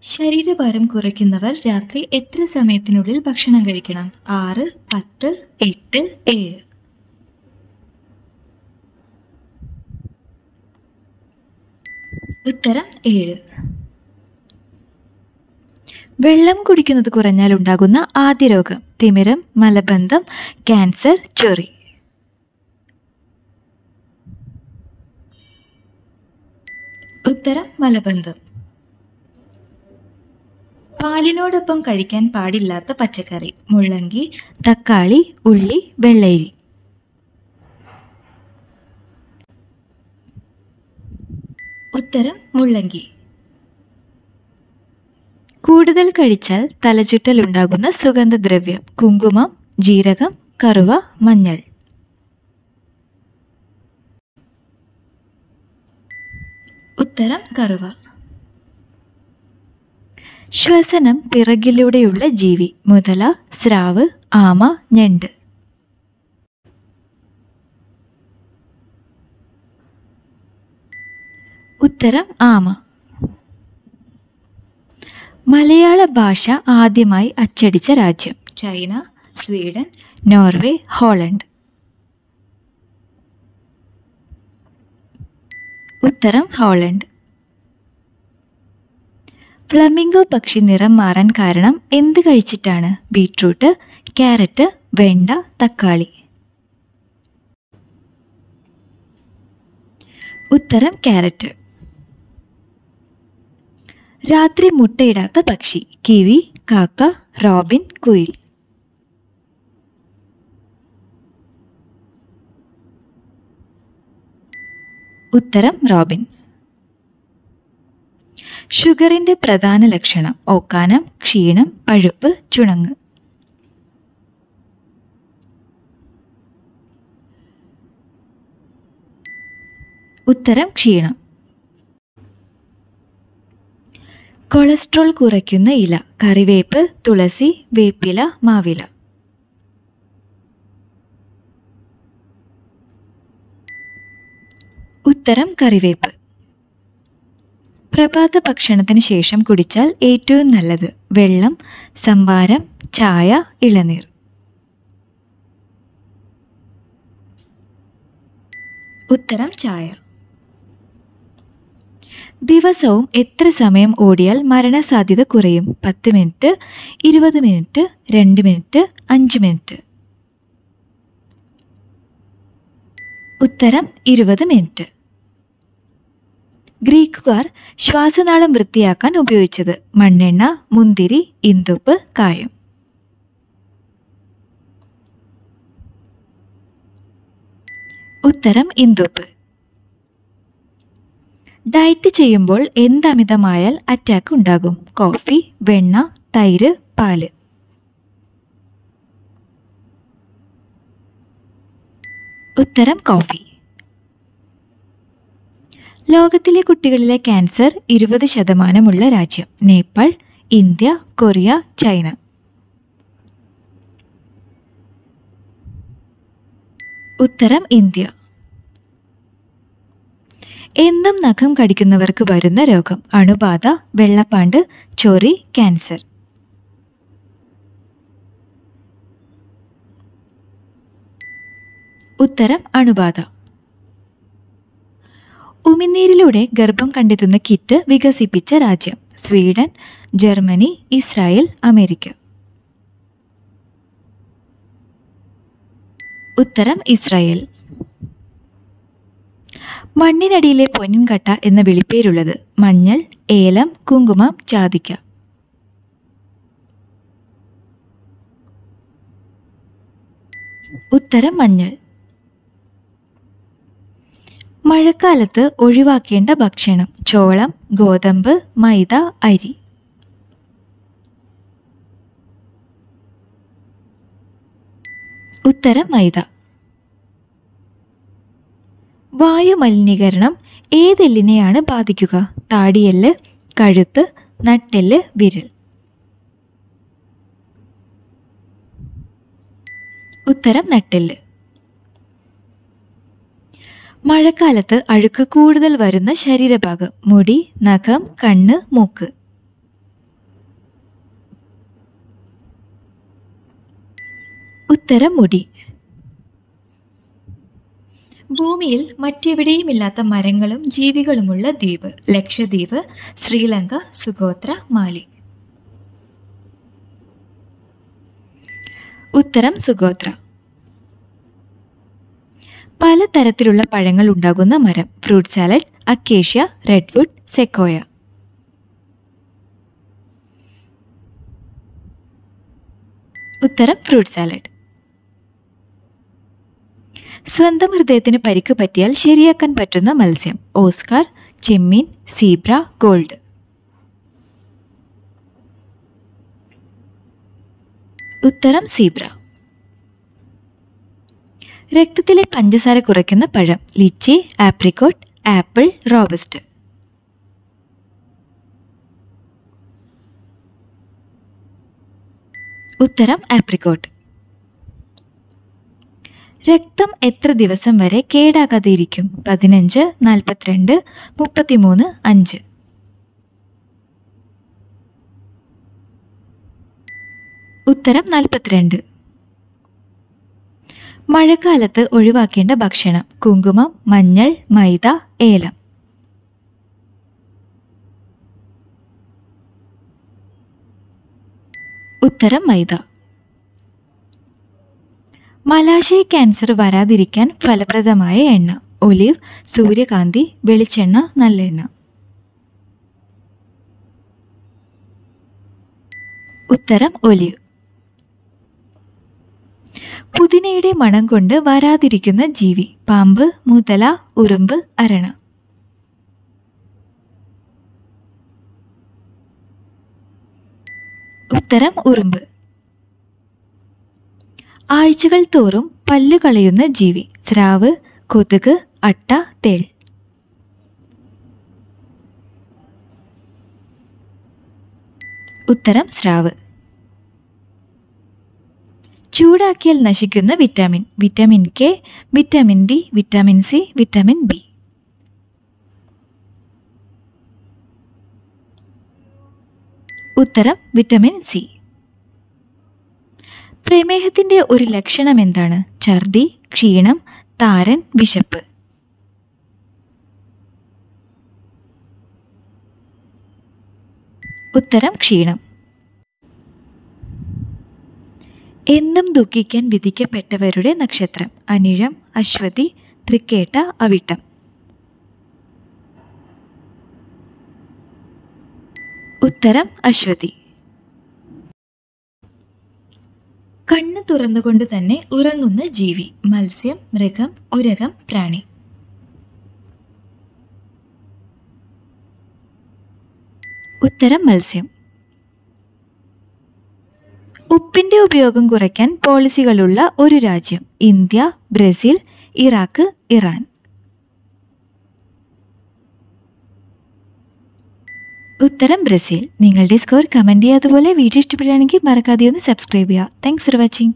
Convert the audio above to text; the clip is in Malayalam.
ശരീരഭാരം കുറയ്ക്കുന്നവർ രാത്രി എത്ര സമയത്തിനുള്ളിൽ ഭക്ഷണം കഴിക്കണം? 6, 10, 8, 7. ഉത്തരം 7. വെള്ളം കുടിക്കുന്നത് കുറഞ്ഞാൽ ഉണ്ടാകുന്ന ആദ്യ രോഗം? തിമിരം, മലബന്ധം, ക്യാൻസർ, ചൊറി. ഉത്തരം മലബന്ധം. പാലിനോടൊപ്പം കഴിക്കാൻ പാടില്ലാത്ത പച്ചക്കറി? മുള്ളങ്കി, തക്കാളി, ഉള്ളി, വെള്ളരി. ഉത്തരം മുള്ളങ്കി. കൂടുതൽ കഴിച്ചാൽ തലചുറ്റൽ ഉണ്ടാകുന്ന സുഗന്ധദ്രവ്യം? കുങ്കുമം, ജീരകം, കറുവ, മഞ്ഞൾ. ഉത്തരം കറുവ. ശ്വസനം പിറകിലൂടെയുള്ള ജീവി? മുതല, സ്രാവ്, ആമ, ഞണ്ട്. ഉത്തരം ആമ. മലയാള ഭാഷ ആദ്യമായി അച്ചടിച്ച രാജ്യം? China, Sweden, Norway, Holland. ഉത്തരം ഹോളണ്ട്. ഫ്ലമിംഗോ പക്ഷി നിറം മാറാൻ കാരണം എന്ത് കഴിച്ചിട്ടാണ്? ബീട്രൂട്ട്, ക്യാരറ്റ്, വെണ്ട, തക്കാളി. ഉത്തരം ക്യാരറ്റ്. രാത്രി മുട്ടയിടാത്ത പക്ഷി? കിവി, കാക്ക, റോബിൻ, കുയിൽ. ഉത്തരം റോബിൻ. ഷുഗറിന്റെ പ്രധാന ലക്ഷണം? ഓക്കാനം, ക്ഷീണം, പഴുപ്പ്, ചുണങ്ങ്. ഉത്തരം ക്ഷീണം. കൊളസ്ട്രോൾ കുറയ്ക്കുന്ന ഇല? കറിവേപ്പ്, തുളസി, വേപ്പില, മാവില. ഉത്തരം കറിവേപ്പ്. പ്രഭാത ഭക്ഷണത്തിന് ശേഷം കുടിച്ചാൽ ഏറ്റവും നല്ലത്? വെള്ളം, സംഭാരം, ചായ, ഇളനീർ. ഉത്തരം ചായ. ദിവസവും എത്ര സമയം ഓടിയാൽ മരണസാധ്യത കുറയും? 10 മിനിറ്റ്, 20 മിനിറ്റ്, 2 മിനിറ്റ്, 5 മിനിറ്റ്. ഉത്തരം 20 മിനിറ്റ്. ഗ്രീക്കുകാർ ശ്വാസനാളം വൃത്തിയാക്കാൻ ഉപയോഗിച്ചത്? മണ്ണെണ്ണ, മുന്തിരി, ഇന്ദുപ്പ്, കായം. ഉത്തരം ഇന്ദുപ്പ്. ഡയറ്റ് ചെയ്യുമ്പോൾ എന്തമിതമായാൽ അറ്റാക്ക് ഉണ്ടാകും? കോഫി, വെണ്ണ, തൈര്, പാല്. ഉത്തരം കോഫി. ലോകത്തിലെ കുട്ടികളിലെ ക്യാൻസർ 20% രാജ്യം? Nepal, India, Korea, China. ഉത്തരം ഇന്ത്യ. എന്നും നഖം കടിക്കുന്നവർക്ക് വരുന്ന രോഗം? അണുബാധ, വെള്ളപ്പാണ്ട്, ചൊറി, ക്യാൻസർ. ഉത്തരം അണുബാധ. ഉമിനീരിലൂടെ ഗർഭം കണ്ടെത്തുന്ന കിറ്റ് വികസിപ്പിച്ച രാജ്യം? Sweden, Germany, Israel, America. ഉത്തരം ഇസ്രായേൽ. മണ്ണിനടിയിലെ പൊന്നിൻകട്ട എന്ന വിളിപ്പേരുള്ളത്? മഞ്ഞൾ, ഏലം, കുങ്കുമം, ജാതിക്ക. ഉത്തരം മഞ്ഞൾ. മഴക്കാലത്ത് ഒഴിവാക്കേണ്ട ഭക്ഷണം? ചോളം, ഗോതമ്പ്, മൈദ, അരി. ഉത്തരം മൈദ. വായുമലിനീകരണം ഏതെല്ലിനെയാണ് ബാധിക്കുക? താടിയെല്ല്, കഴുത്ത്, നട്ടെല്ല്, വിരൽ. ഉത്തരം നട്ടെല്ല്. മഴക്കാലത്ത് അഴുക്ക് കൂടുതൽ വരുന്ന ശരീരഭാഗം? മുടി, നഖം, കണ്ണ്, മൂക്ക്. ഉത്തരം മുടി. ഭൂമിയിൽ മറ്റെവിടെയുമില്ലാത്ത മരങ്ങളും ജീവികളുമുള്ള ദ്വീപ്. ലക്ഷദ്വീപ്, ശ്രീലങ്ക, സുഗോത്ര, മാലി. ഉത്തരം സുഗോത്ര. പലതരത്തിലുള്ള പഴങ്ങൾ ഉണ്ടാകുന്ന മരം. Fruit salad, acacia, redwood, sequoia. ഉത്തരം ഫ്രൂട്ട് സാലഡ്. സ്വന്തം ഹൃദയത്തിന് പരിക്ക് പറ്റിയാൽ ശരിയാക്കാൻ പറ്റുന്ന മത്സ്യം. ഓസ്കാർ, ചെമ്മീൻ, സീബ്ര, ഗോൾഡ്. ഉത്തരം സീബ്ര. രക്തത്തിലെ പഞ്ചസാര കുറയ്ക്കുന്ന പഴം. Lychee, apricot, apple, robusta. ഉത്തരം ആപ്രിക്കോട്ട്. രക്തം എത്ര ദിവസം വരെ കേടാകാതെ ഇരിക്കും? 15, 42, 33, 5. ഉത്തരം 42. മഴക്കാലത്ത് ഒഴിവാക്കേണ്ട ഭക്ഷണം. കുങ്കുമം, മഞ്ഞൾ, മൈദ, ഏലം. ഉത്തരം മൈദ. മലാശയ ക്യാൻസർ വരാതിരിക്കാൻ ഫലപ്രദമായ എണ്ണ. ഒലിവ്, സൂര്യകാന്തി, വെളിച്ചെണ്ണ, നല്ലെണ്ണ. ഉത്തരം ഒലിവ്. പുതിനയുടെ മണം കൊണ്ട് വരാതിരിക്കുന്ന ജീവി. പാമ്പ്, മുതല, ഉറുമ്പ്, അരണ. ഉത്തരം ഉറുമ്പ്. ആഴ്ചകൾ തോറും പല്ലു കളയുന്ന ജീവി. സ്രാവ്, കൊതുക്, അട്ട, തേൾ. ഉത്തരം സ്രാവ്. ചൂടാക്കിയാൽ നശിക്കുന്ന vitamin. Vitamin K, vitamin D, vitamin C, vitamin B. ഉത്തരം വിറ്റാമിൻ സി. പ്രമേഹത്തിൻ്റെ ഒരു ലക്ഷണം എന്താണ്? ഛർദി, ക്ഷീണം, താരൻ, വിശപ്പ്. ഉത്തരം ക്ഷീണം. എന്നും ദുഃഖിക്കാൻ വിധിക്കപ്പെട്ടവരുടെ നക്ഷത്രം. അനിഴം, അശ്വതി, തൃക്കേട്ട, അവിട്ടം. ഉത്തരം അശ്വതി. കണ്ണ് തുറന്നുകൊണ്ട് തന്നെ ഉറങ്ങുന്ന ജീവി. മത്സ്യം, മൃഗം, ഉരകം, പ്രാണി. ഉത്തരം മത്സ്യം. ഉപ്പിൻ്റെ ഉപയോഗം കുറയ്ക്കാൻ പോളിസികളുള്ള ഒരു രാജ്യം. India, Brazil, Iraq, Iran. ഉത്തരം ബ്രസീൽ. നിങ്ങളുടെ സ്കോർ കമൻറ്റ് ചെയ്യുക. അതുപോലെ വീഡിയോ ഇഷ്ടപ്പെടുകയാണെങ്കിൽ മറക്കാതെ ഒന്ന് സബ്സ്ക്രൈബ് ചെയ്യുക. Thanks for watching.